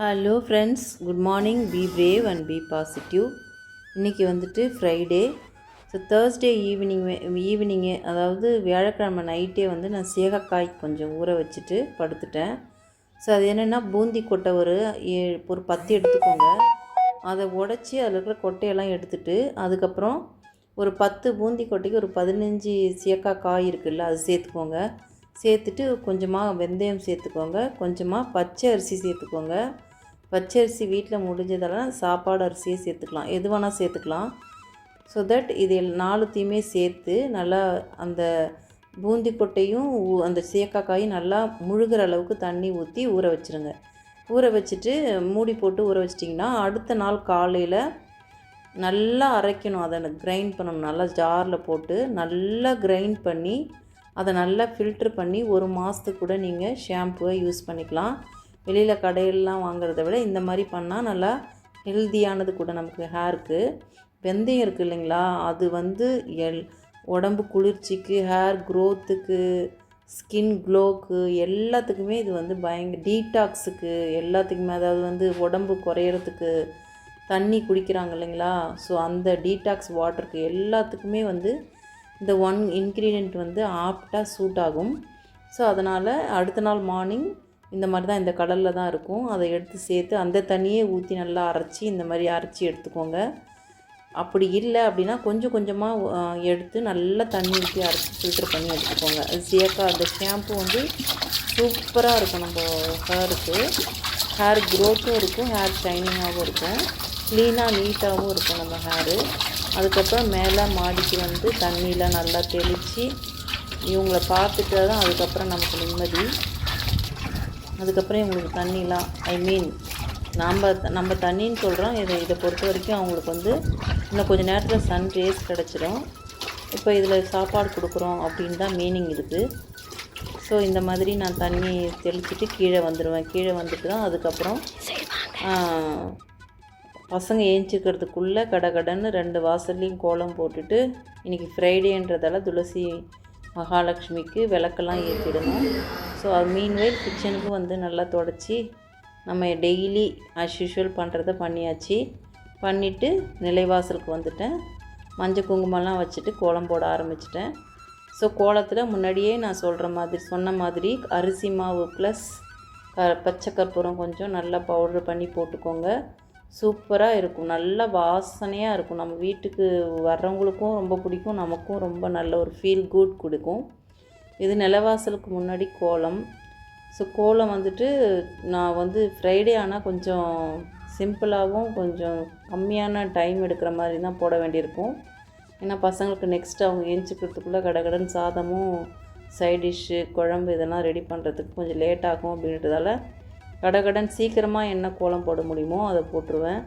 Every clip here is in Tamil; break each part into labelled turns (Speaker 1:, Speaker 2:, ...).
Speaker 1: Hello friends, good morning. Be brave and be positive. இன்றைக்கி வந்துட்டு ஃப்ரைடே. ஸோ தேர்ஸ்டே ஈவினிங்கு அதாவது வியாழக்கிழமை நைட்டே வந்து நான் சீகக்காய் கொஞ்சம் ஊற வச்சுட்டு படுத்துட்டேன். ஸோ அது என்னென்னா பூந்தி கொட்டை ஒரு 10 எடுத்துக்கோங்க. அதை உடச்சி அதில் இருக்கிற கொட்டையெல்லாம் எடுத்துகிட்டு அதுக்கப்புறம் ஒரு 10 பூந்தி கொட்டைக்கு ஒரு 15 சீயக்காய் இருக்குல்ல, அது சேர்த்துக்கோங்க. சேர்த்துட்டு கொஞ்சமாக வெந்தயம் சேர்த்துக்கோங்க, கொஞ்சமாக பச்சை அரிசி சேர்த்துக்கோங்க. பச்சை அரிசி வீட்டில் முடிஞ்சதெல்லாம் சாப்பாடு அரிசியை சேர்த்துக்கலாம், எது வேணால் சேர்த்துக்கலாம். ஸோ தட் இது 4த்தையுமே சேர்த்து நல்லா அந்த பூந்தி கொட்டையும் அந்த சீயக்காயும் நல்லா முழுகிற அளவுக்கு தண்ணி ஊற்றி ஊற வச்சுருங்க. ஊற வச்சுட்டு மூடி போட்டு ஊற வச்சிட்டிங்கன்னா அடுத்த நாள் காலையில் நல்லா அரைக்கணும். அதை கிரைண்ட் பண்ணணும், நல்லா ஜாரில் போட்டு நல்லா கிரைண்ட் பண்ணி அதை நல்லா ஃபில்ட்ரு பண்ணி 1 மாதத்துக்கு கூட நீங்கள் ஷாம்புவை யூஸ் பண்ணிக்கலாம். வெளியில் கடையிலலாம் வாங்குறத விட இந்த மாதிரி பண்ணால் நல்லா ஹெல்த்தியானது கூட நமக்கு ஹேருக்கு. வெந்தயம் இருக்குது இல்லைங்களா, அது வந்து உடம்பு குளிர்ச்சிக்கு, ஹேர் க்ரோத்துக்கு, ஸ்கின் க்ளோக்கு எல்லாத்துக்குமே இது வந்து டீடாக்ஸுக்கு எல்லாத்துக்குமே, அதாவது வந்து உடம்பு குறையிறதுக்கு தண்ணி குடிக்கிறாங்க இல்லைங்களா, ஸோ அந்த டீடாக்ஸ் வாட்டருக்கு எல்லாத்துக்குமே வந்து இந்த ஒன் இன்க்ரீடியண்ட் வந்து ஆப்டாக சூட் ஆகும். ஸோ அதனால் அடுத்த நாள் மார்னிங் இந்த மாதிரி தான் இந்த கடலில் தான் இருக்கும், அதை எடுத்து சேர்த்து அந்த தண்ணியே ஊற்றி நல்லா அரைச்சி இந்த மாதிரி அரைச்சி எடுத்துக்கோங்க. அப்படி இல்லை அப்படின்னா கொஞ்சம் கொஞ்சமாக எடுத்து நல்லா தண்ணி ஊற்றி அரைச்சி ஃபில்டர் பண்ணி எடுத்துக்கோங்க. அது அந்த ஷாம்பு வந்து சூப்பராக இருக்கும், நம்ம ஹேருக்கு ஹேர் க்ரோத்தும் இருக்கும், ஹேர் ஷைனிங்காகவும் இருக்கும், க்ளீனாக நீட்டாகவும் இருக்கும் நம்ம ஹேரு. அதுக்கப்புறம் மேலே மாடிக்கு வந்து தண்ணியில் நல்லா தெளித்து இவங்கள பார்த்துட்டு தான் அதுக்கப்புறம் நமக்கு நிம்மதி. அதுக்கப்புறம் இவங்களுக்கு தண்ணிலாம் நம்ம தண்ணின்னு சொல்கிறோம், இதை பொறுத்த வரைக்கும் அவங்களுக்கு வந்து இன்னும் கொஞ்சம் நேரத்தில் சன் ரேஸ் கிடச்சிடும். இப்போ இதில் சாப்பாடு கொடுக்குறோம் அப்படின்னு தான் மீனிங் இருக்குது. ஸோ இந்த மாதிரி நான் தண்ணி தெளிச்சிட்டு கீழே வந்துடுவேன். கீழே வந்துட்டு தான் அதுக்கப்புறம் பசங்க ஏஞ்சிக்கிறதுக்குள்ளே கடகடன்னு 2 வாசல்லையும் கோலம் போட்டுட்டு, இன்றைக்கி ஃப்ரைடேன்றதால துளசி மகாலட்சுமிக்கு விளக்கெல்லாம் ஏற்றிடணும். ஸோ அது மீன்வேல் கிச்சனுக்கு வந்து நல்லா தொடச்சி நம்ம டெய்லி ஆஸ் யூஷுவல் பண்ணுறத பண்ணியாச்சு. பண்ணிவிட்டு நிலைவாசலுக்கு வந்துட்டேன். மஞ்சள் குங்குமம்லாம் வச்சுட்டு கோலம் போட ஆரம்பிச்சிட்டேன். ஸோ கோலத்தில் முன்னாடியே நான் சொன்ன மாதிரி அரிசி மாவு ப்ளஸ் பச்சை கற்பூரம் கொஞ்சம் நல்லா பவுட்ரு பண்ணி போட்டுக்கோங்க. சூப்பராக இருக்கும், நல்ல வாசனையாக இருக்கும். நம்ம வீட்டுக்கு வர்றவங்களுக்கும் ரொம்ப பிடிக்கும், நமக்கும் ரொம்ப நல்ல ஒரு ஃபீல் குட் கொடுக்கும். இது நிலவாசலுக்கு முன்னாடி கோலம். ஸோ கோலம் வந்துட்டு நான் வந்து ஃப்ரைடே ஆனால் கொஞ்சம் சிம்பிளாகவும் கொஞ்சம் கம்மியான டைம் எடுக்கிற மாதிரி தான் போட வேண்டியிருக்கும். ஏன்னா பசங்களுக்கு நெக்ஸ்ட் அவங்க ஏஞ்சிக்கிறதுக்குள்ளே கடகடன் சாதமும் சைட் டிஷ்ஷு குழம்பு இதெல்லாம் ரெடி பண்ணுறதுக்கு கொஞ்சம் லேட் ஆகும். அப்படின்றதால கடகடன் சீக்கிரமாக என்ன கோலம் போட முடியுமோ அதை போட்டுருவேன்.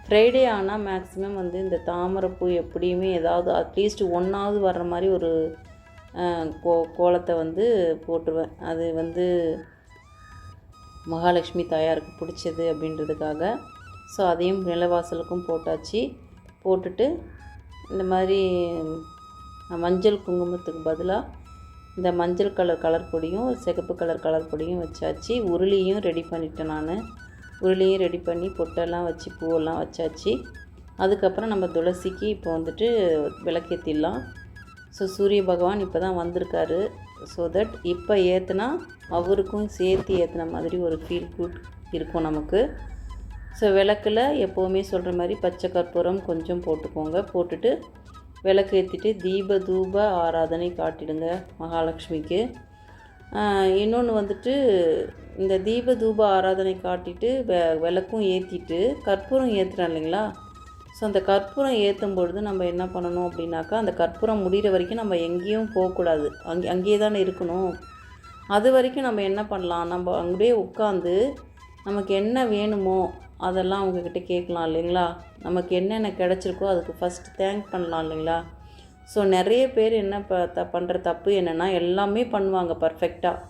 Speaker 1: ஃப்ரைடே ஆனால் மேக்ஸிமம் வந்து இந்த தாமரைப்பூ எப்படியுமே ஏதாவது அட்லீஸ்ட் 1ஆவது வர்ற மாதிரி ஒரு கோலத்தை வந்து போட்டுருவேன். அது வந்து மகாலட்சுமி தாயாருக்கு பிடிச்சது அப்படின்றதுக்காக. ஸோ அதையும் நிலவாசலுக்கும் போட்டாச்சு. போட்டுட்டு இந்த மாதிரி மஞ்சள் குங்குமத்துக்கு பதிலாக இந்த மஞ்சள் கலர் பொடியும் சிகப்பு கலர் பொடியும் வச்சாச்சு. உருளியும் ரெடி பண்ணிட்டேன் நான். உருளியும் ரெடி பண்ணி பொட்டெல்லாம் வச்சு பூவெல்லாம் வச்சாச்சு. அதுக்கப்புறம் நம்ம துளசிக்கு இப்போ வந்துட்டு விளக்கேற்றிடலாம். ஸோ சூரிய பகவான் இப்போ தான் வந்திருக்காரு. ஸோ தட் இப்போ ஏற்றுனா அவருக்கும் சேர்த்து ஏற்றின மாதிரி ஒரு ஃபீல் குட் இருக்கும் நமக்கு. ஸோ விளக்கில் எப்போவுமே சொல்கிற மாதிரி பச்சை கற்பூரம் கொஞ்சம் போட்டுக்கோங்க. போட்டுட்டு விளக்கு ஏற்றிட்டு தீப தூப ஆராதனை காட்டிடுங்க மகாலட்சுமிக்கு. இன்னொன்று வந்துட்டு இந்த தீப தூப ஆராதனை காட்டிட்டு விளக்கும் ஏற்றிட்டு கற்பூரம் ஏற்றுறோம் இல்லைங்களா. ஸோ அந்த கற்பூரம் ஏற்றும் பொழுது நம்ம என்ன பண்ணணும் அப்படின்னாக்கா, அந்த கற்பூரம் முடிகிற வரைக்கும் நம்ம எங்கேயும் போகக்கூடாது, அங்கேயே தானே இருக்கணும். அது வரைக்கும் நம்ம என்ன பண்ணலாம், நம்ம அங்கேயே உட்காந்து நமக்கு என்ன வேணுமோ அதெல்லாம் அவங்கக்கிட்ட கேட்கலாம் இல்லைங்களா. நமக்கு என்னென்ன கிடச்சிருக்கோ அதுக்கு ஃபஸ்ட்டு தேங்க் பண்ணலாம் இல்லைங்களா. ஸோ நிறைய பேர் என்ன பண்ணுற தப்பு என்னென்னா, எல்லாமே பண்ணுவாங்க பர்ஃபெக்டாக.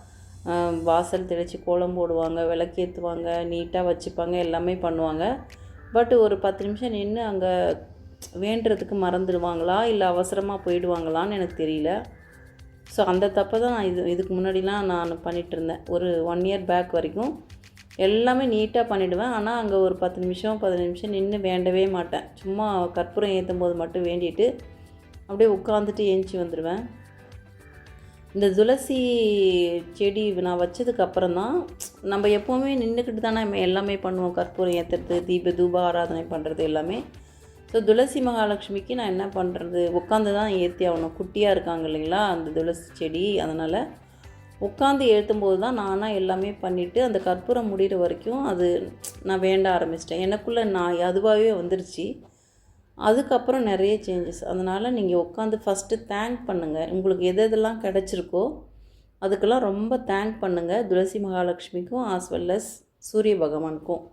Speaker 1: வாசல் தெளித்து கோலம் போடுவாங்க, விளக்கேற்றுவாங்க, நீட்டாக வச்சுப்பாங்க, எல்லாமே பண்ணுவாங்க. பட் ஒரு 10 நிமிஷம் நின்று அங்கே வேண்டுறதுக்கு மறந்துடுவாங்களா இல்லை அவசரமாக போயிடுவாங்களான்னு எனக்கு தெரியல. ஸோ அந்த தப்பை தான் நான் இதுக்கு முன்னாடிலாம் நான் பண்ணிகிட்டு இருந்தேன். ஒரு 1 இயர் பேக் வரைக்கும் எல்லாமே நீட்டாக பண்ணிவிடுவேன். ஆனால் அங்கே ஒரு 10 நிமிஷம் 15 நிமிஷம் நின்று வேண்டவே மாட்டேன். சும்மா கற்பூரம் ஏற்றும் போது மட்டும் வேண்டிட்டு அப்படியே உட்காந்துட்டு ஏஞ்சி வந்துடுவேன். இந்த துளசி செடி நான் வச்சதுக்கப்புறம் தான் நம்ம எப்போவுமே நின்றுக்கிட்டு தானே எல்லாமே பண்ணுவோம். கற்பூரம் ஏற்றுறது, தூப ஆராதனை பண்ணுறது எல்லாமே. ஸோ துளசி மகாலட்சுமிக்கு நான் என்ன பண்ணுறது, உட்காந்து தான் ஏற்றி ஆகணும். குட்டியாக இருக்காங்க இல்லைங்களா அந்த துளசி செடி, அதனால் உட்காந்து ஏற்றும்போது தான் நானாக எல்லாமே பண்ணிவிட்டு அந்த கற்பூரம் முடிகிற வரைக்கும் அது நான் வேண்ட ஆரம்பிச்சிட்டேன். எனக்குள்ளே அதுவாகவே வந்துருச்சு. அதுக்கப்புறம் நிறைய சேஞ்சஸ். அதனால் நீங்கள் உட்காந்து ஃபஸ்ட்டு தேங்க் பண்ணுங்கள். உங்களுக்கு எதெல்லாம் கிடச்சிருக்கோ அதுக்கெல்லாம் ரொம்ப தேங்க் பண்ணுங்கள். துளசி மகாலட்சுமிக்கும் ஆஸ் வெல் அஸ் சூரிய பகவானுக்கும்.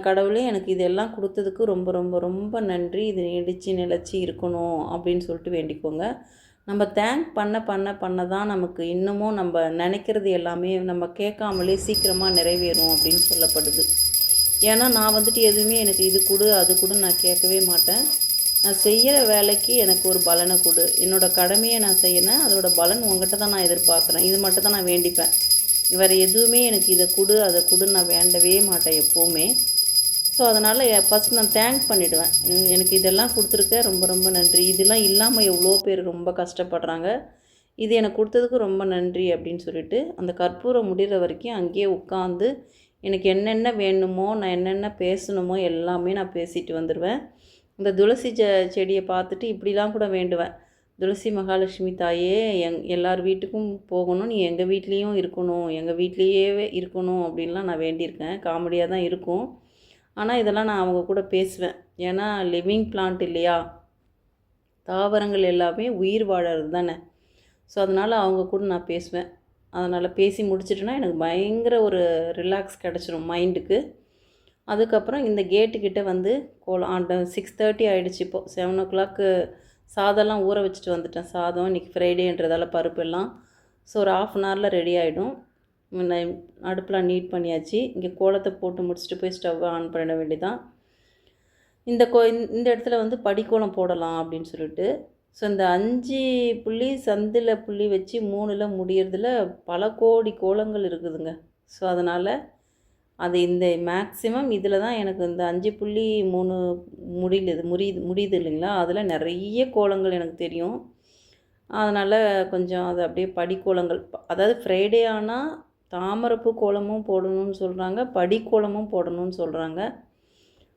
Speaker 1: கடவுளே எனக்கு இதெல்லாம் கொடுத்ததுக்கு ரொம்ப ரொம்ப ரொம்ப நன்றி, இது நீடிச்சு நிலச்சி இருக்கணும் அப்படின்னு சொல்லிட்டு வேண்டிக்கோங்க. நம்ம தேங்க் பண்ண தான் நமக்கு இன்னமும் நம்ம நினைக்கிறது எல்லாமே நம்ம கேட்காமலே சீக்கிரமாக நிறைவேறும் அப்படின்னு சொல்லப்படுது. ஏன்னா நான் வந்துட்டு எதுவுமே எனக்கு இது கொடு அது கொடுன்னு நான் கேட்கவே மாட்டேன். நான் செய்கிற வேலைக்கு எனக்கு ஒரு பலனை கொடு, என்னோடய கடமையை நான் செய்யணும், அதோட பலன் உங்கள்கிட்ட தான் நான் எதிர்பார்க்குறேன், இது மட்டும் தான் நான் வேண்டிப்பேன். வேறு எதுவுமே எனக்கு இதை கொடு அதை கொடுன்னு நான் வேண்டவே மாட்டேன் எப்போவுமே. ஸோ அதனால் ஃபஸ்ட் நான் தேங்க் பண்ணிவிடுவேன். எனக்கு இதெல்லாம் கொடுத்துருக்க ரொம்ப ரொம்ப நன்றி, இதெல்லாம் இல்லாமல் எவ்வளோ பேர் ரொம்ப கஷ்டப்படுறாங்க, இது எனக்கு கொடுத்ததுக்கு ரொம்ப நன்றி அப்படின்னு சொல்லிட்டு அந்த கற்பூரம் முடிகிற வரைக்கும் அங்கேயே உட்காந்து எனக்கு என்னென்ன வேணுமோ நான் என்னென்ன பேசணுமோ எல்லாமே நான் பேசிட்டு வந்துடுவேன். இந்த துளசி செடியை பார்த்துட்டு இப்படிலாம் கூட வேண்டுவேன். துளசி மகாலட்சுமி தாயே, எல்லார் வீட்டுக்கும் போகணும், நீ எங்கள் வீட்லேயும் இருக்கணும், எங்கள் வீட்லேயே இருக்கணும் அப்படின்லாம் நான் வேண்டியிருக்கேன். காமெடியாக தான் இருக்கும், ஆனால் இதெல்லாம் நான் அவங்க கூட பேசுவேன். ஏன்னா லிவிங் பிளான்ட் இல்லையா, தாவரங்கள் எல்லாமே உயிர் வாழறது தானே. ஸோ அதனால் அவங்க கூட நான் பேசுவேன். அதனால் பேசி முடிச்சிட்டேன்னா எனக்கு பயங்கர ஒரு ரிலாக்ஸ் கிடச்சிரும் மைண்டுக்கு. அதுக்கப்புறம் இந்த கேட்டுக்கிட்ட வந்து 6:30 ஆகிடுச்சு. இப்போது 7 o'clock சாதம்லாம் ஊற வச்சுட்டு வந்துட்டேன். சாதம் இன்றைக்கி ஃப்ரைடேன்றதால பருப்பு எல்லாம். ஸோ ஒரு 1/2 an hourல ரெடி ஆகிடும். அடுப்பெலாம் நீட் பண்ணியாச்சு. இங்கே கோலத்தை போட்டு முடிச்சுட்டு போய் ஸ்டவ்வை ஆன் பண்ண வேண்டியதான். இந்த இடத்துல வந்து படிக்கோலம் போடலாம் அப்படின்னு சொல்லிட்டு. ஸோ இந்த 5 புள்ளி சந்தில் புள்ளி வச்சு 3ல் முடியறதுல பல கோடி கோலங்கள் இருக்குதுங்க. ஸோ அதனால் அது இந்த மேக்ஸிமம் இதில் தான் எனக்கு இந்த 5.3 முடியுது இல்லைங்களா, அதில் நிறைய கோலங்கள் எனக்கு தெரியும். அதனால் கொஞ்சம் அது அப்படியே படிக்கோலங்கள், அதாவது ஃப்ரைடே ஆனால் தாமரைப்பூ கோலமும் போடணும்னு சொல்கிறாங்க, படிக்கோலமும் போடணும்னு சொல்கிறாங்க.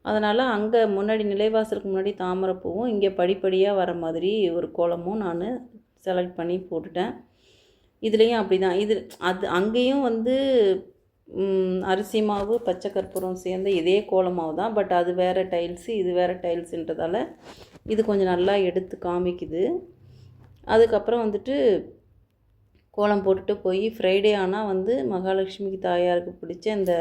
Speaker 1: அதனால் அங்கே முன்னாடி நிலைவாசலுக்கு முன்னாடி தாமரைப்பூவும் இங்கே படிப்படியாக வர மாதிரி ஒரு கோலமும் நான் செலக்ட் பண்ணி போட்டுட்டேன். இதுலேயும் அப்படி தான். அங்கேயும் வந்து அரிசி மாவு பச்சை கற்பூரம் சேர்ந்த இதே கோலமாவு தான். பட் அது வேறு டைல்ஸு, இது வேறு டைல்ஸுன்றதால இது கொஞ்சம் நல்லா எடுத்து காமிக்குது. அதுக்கப்புறம் வந்துட்டு கோலம் போட்டுட்டு போய் ஃப்ரைடே ஆனால் வந்து மகாலட்சுமிக்கு தாயாருக்கு பிடிச்ச இந்த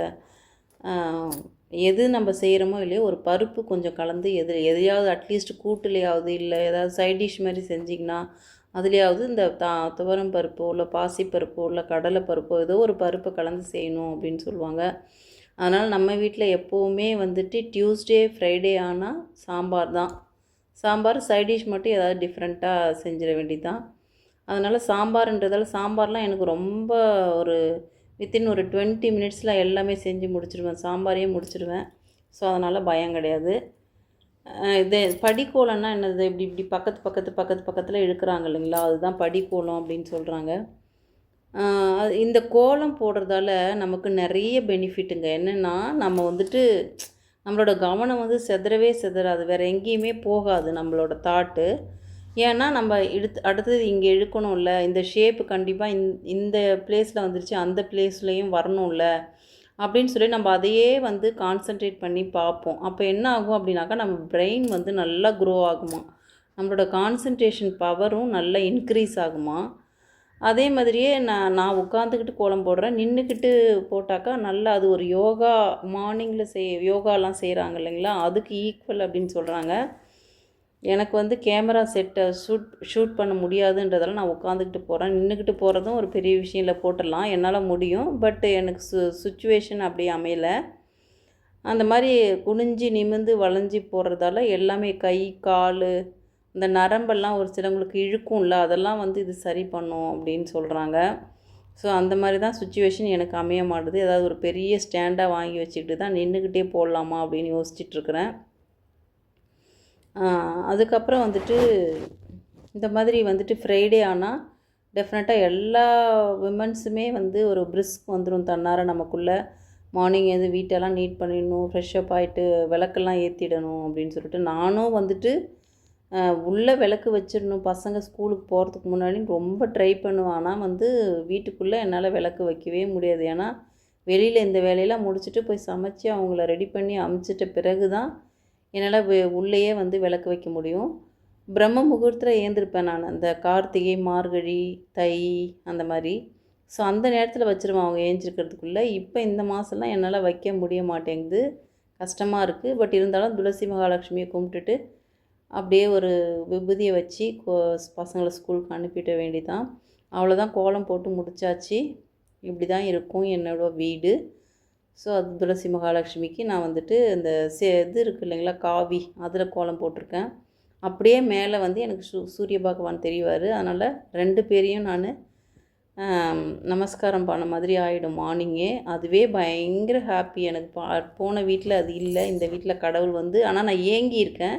Speaker 1: எது நம்ம செய்கிறோமோ இல்லையோ ஒரு பருப்பு கொஞ்சம் கலந்து எதையாவது அட்லீஸ்ட் கூட்டுலையாவது இல்லை ஏதாவது சைட் டிஷ் மாதிரி செஞ்சிங்கன்னா அதுலேயாவது இந்த துவரம் பருப்போ இல்லை பாசிப்பருப்போ இல்லை கடலை பருப்போ ஏதோ ஒரு பருப்பை கலந்து செய்யணும் அப்படின்னு சொல்லுவாங்க. அதனால் நம்ம வீட்டில் எப்போவுமே வந்துட்டு டியூஸ்டே ஃப்ரைடே ஆனால் சாம்பார் தான். சாம்பார் சைட் டிஷ் மட்டும் ஏதாவது டிஃப்ரெண்ட்டாக செஞ்சிட வேண்டியது தான். அதனால் சாம்பார்லாம் எனக்கு ரொம்ப ஒரு வித்தின் ஒரு 20 minutesல எல்லாமே செஞ்சு முடிச்சிடுவேன், சாம்பாரையும் முடிச்சிடுவேன். ஸோ அதனால் பயம் கிடையாது. இது படிக்கோலம்னா என்னது, இப்படி பக்கத்தில் இழுக்கிறாங்க இல்லைங்களா, அதுதான் படிக்கோலம் அப்படின்னு சொல்கிறாங்க. இந்த கோலம் போடுறதால நமக்கு நிறைய பெனிஃபிட்டுங்க. என்னென்னா நம்ம வந்துட்டு நம்மளோட கவனம் வந்து செதறாது, வேறு எங்கேயுமே போகாது நம்மளோட தாட்டு. ஏன்னா நம்ம அடுத்தது இங்கே இழுக்கணும்ல, இந்த ஷேப்பு கண்டிப்பாக இந்த பிளேஸில் வந்துருச்சு, அந்த பிளேஸ்லேயும் வரணும்ல அப்படின்னு சொல்லி நம்ம அதையே வந்து கான்சன்ட்ரேட் பண்ணி பார்ப்போம். அப்போ என்ன ஆகும் அப்படின்னாக்கா நம்ம பிரெயின் வந்து நல்லா க்ரோ ஆகுமா, நம்மளோட கான்சன்ட்ரேஷன் பவரும் நல்லா இன்க்ரீஸ் ஆகுமா. அதே மாதிரியே நான் உட்காந்துக்கிட்டு கோலம் போடுறேன், நின்றுக்கிட்டு போட்டாக்கா நல்லா அது ஒரு யோகா, மார்னிங்கில் யோகாலாம் செய்கிறாங்க இல்லைங்களா, அதுக்கு ஈக்குவல் அப்படின்னு சொல்கிறாங்க. எனக்கு வந்து கேமரா செட்டை ஷூட் பண்ண முடியாதுன்றதால நான் உட்காந்துக்கிட்டு போகிறேன். நின்றுக்கிட்டு போகிறதும் ஒரு பெரிய விஷயம் இல்லை, போட்டுடலாம், என்னால் முடியும். பட் எனக்கு சுச்சுவேஷன் அப்படியே அமையலை. அந்த மாதிரி குனிஞ்சு நிமிர்ந்து வளைஞ்சி போடுறதால எல்லாமே கை கால் இந்த நரம்பெல்லாம் ஒரு சிலவங்களுக்கு இழுக்கும்ல, அதெல்லாம் வந்து இது சரி பண்ணும் அப்படின்னு சொல்கிறாங்க. ஸோ அந்த மாதிரி தான் சுச்சுவேஷன் எனக்கு அமைய மாட்டுது. ஏதாவது ஒரு பெரிய ஸ்டாண்டாக வாங்கி வச்சுக்கிட்டு தான் நின்றுக்கிட்டே போடலாமா அப்படின்னு யோசிச்சுட்ருக்குறேன். அதுக்கப்புறம் வந்துட்டு இந்த மாதிரி வந்துட்டு ஃப்ரைடே ஆனால் டெஃபினட்டாக எல்லா விமன்ஸுமே வந்து ஒரு பிரிஸ்க் வந்துடும் தன்னார நமக்குள்ளே. மார்னிங் எது வீட்டெல்லாம் நீட் பண்ணிடணும், ஃப்ரெஷ்ஷப் ஆகிட்டு விளக்கெல்லாம் ஏற்றிடணும் அப்படின்னு சொல்லிட்டு நானும் வந்துட்டு உள்ளே விளக்கு வச்சிடணும் பசங்க ஸ்கூலுக்கு போகிறதுக்கு முன்னாடி ரொம்ப ட்ரை பண்ணுவேன். ஆனால் வந்து வீட்டுக்குள்ளே என்னால் விளக்கு வைக்கவே முடியாது. ஏன்னா வெளியில் இந்த வேலையெல்லாம் முடிச்சுட்டு போய் சமைச்சு அவங்கள ரெடி பண்ணி அமுச்சிட்ட பிறகு தான் என்னால் உள்ளேயே வந்து விளக்கு வைக்க முடியும். பிரம்ம முகூர்த்தத்தில் ஏந்திருப்பேன் நான், அந்த கார்த்திகை, மார்கழி, தை அந்த மாதிரி. ஸோ அந்த நேரத்தில் வச்சுருவேன் அவங்க ஏஞ்சிருக்கிறதுக்குள்ளே. இப்போ இந்த மாதம்லாம் என்னால் வைக்க முடிய மாட்டேங்குது, கஷ்டமாக இருக்குது. பட் இருந்தாலும் துளசி மகாலட்சுமியை கும்பிட்டுட்டு அப்படியே ஒரு விபூதியை வச்சு பசங்களை ஸ்கூலுக்கு அனுப்பிட வேண்டிதான். அவ்வளோதான், கோலம் போட்டு முடித்தாச்சு. இப்படி தான் இருக்கும் என்னோடய வீடு. ஸோ அது துளசி மகாலட்சுமிக்கு நான் வந்துட்டு இந்த இது இருக்குது இல்லைங்களா, காவி, அதில் கோலம் போட்டிருக்கேன். அப்படியே மேலே வந்து எனக்கு சூரிய பகவான் தெரிவார். அதனால் 2 பேரையும் நான் நமஸ்காரம் பண்ண மாதிரி ஆகிடும் மார்னிங்கே. அதுவே பயங்கர ஹாப்பி எனக்கு. போன வீட்டில் அது இல்லை, இந்த வீட்டில் கடவுள் வந்து. ஆனால் நான் ஏங்கியிருக்கேன்,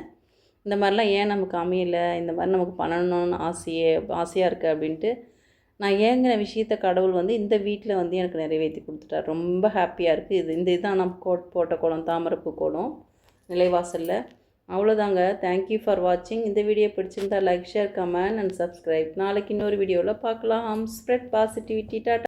Speaker 1: இந்த மாதிரிலாம் ஏன் நமக்கு அமையலை, இந்த மாதிரி நமக்கு பண்ணணும்னு ஆசையாக இருக்குது அப்படின்ட்டு. நான் ஏங்கின விஷயத்த கடவுள் வந்து இந்த வீட்டில் வந்து எனக்கு நிறைவேற்றி கொடுத்துட்டார். ரொம்ப ஹாப்பியாக இருக்குது. இதுதான் நான் போட்ட கோலம், தாமரைப்பூ கோலம் நிலைவாசலில். அவ்வளோதாங்க. தேங்க்யூ ஃபார் வாட்சிங். இந்த வீடியோ பிடிச்சிருந்தா like, share, comment and subscribe. நாளைக்கு இன்னொரு வீடியோவில் பார்க்கலாம். Spread positivity. டாட்டா.